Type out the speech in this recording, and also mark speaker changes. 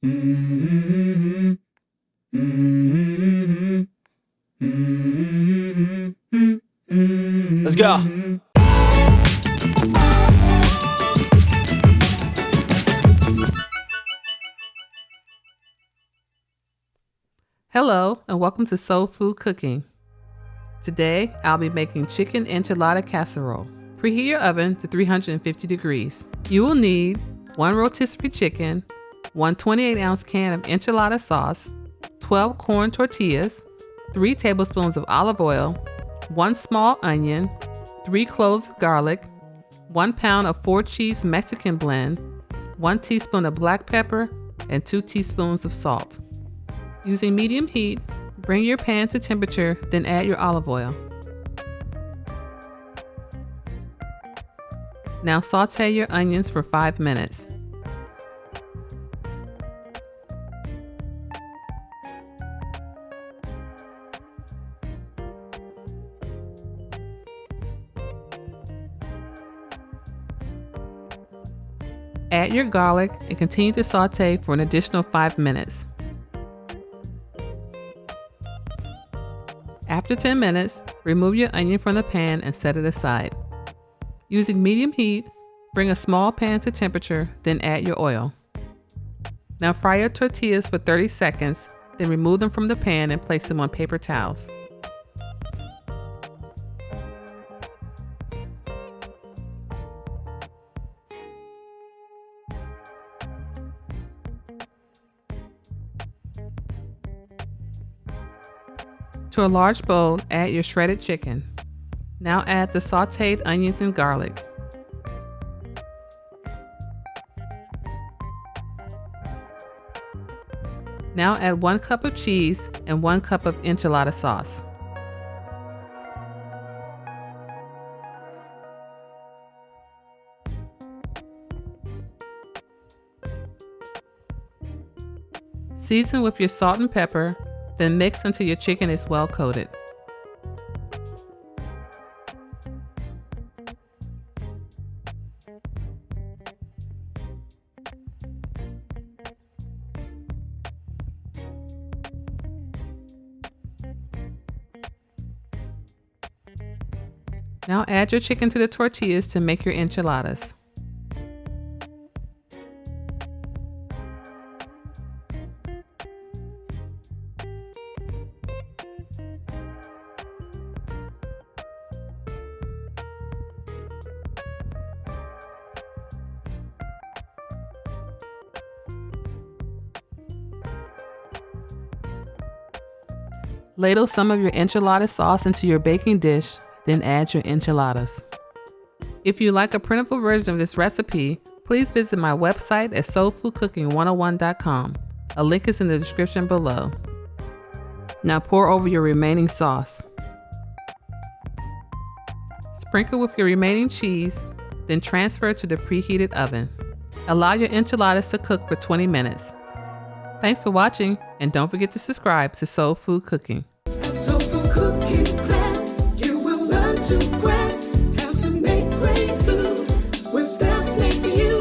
Speaker 1: Let's go.
Speaker 2: Hello and welcome to Soul Food Cooking. Today I'll be making chicken enchilada casserole. Preheat your oven to 350 degrees. You will need 1 rotisserie chicken, 1 28-ounce can of enchilada sauce, 12 corn tortillas, 3 tablespoons of olive oil, 1 small onion, 3 cloves of garlic, 1 pound of 4-cheese Mexican blend, 1 teaspoon of black pepper, and 2 teaspoons of salt. Using medium heat, bring your pan to temperature, then add your olive oil. Now saute your onions for 5 minutes. Add your garlic and continue to saute for an additional 5 minutes. After 10 minutes, remove your onion from the pan and set it aside. Using medium heat, bring a small pan to temperature, then add your oil. Now fry your tortillas for 30 seconds, then remove them from the pan and place them on paper towels. To a large bowl, add your shredded chicken. Now add the sauteed onions and garlic. Now add 1 cup of cheese and 1 cup of enchilada sauce. Season with your salt and pepper, then mix until your chicken is well coated. Now add your chicken to the tortillas to make your enchiladas. Ladle some of your enchilada sauce into your baking dish, then add your enchiladas. If you like a printable version of this recipe, please visit my website at soulfoodcooking101.com. A link is in the description below. Now pour over your remaining sauce. Sprinkle with your remaining cheese, then transfer to the preheated oven. Allow your enchiladas to cook for 20 minutes. Thanks for watching, and don't forget to subscribe to Soul Food Cooking.
Speaker 3: Soul Food Cooking class, you will learn to grasp how to make great food with steps made for you.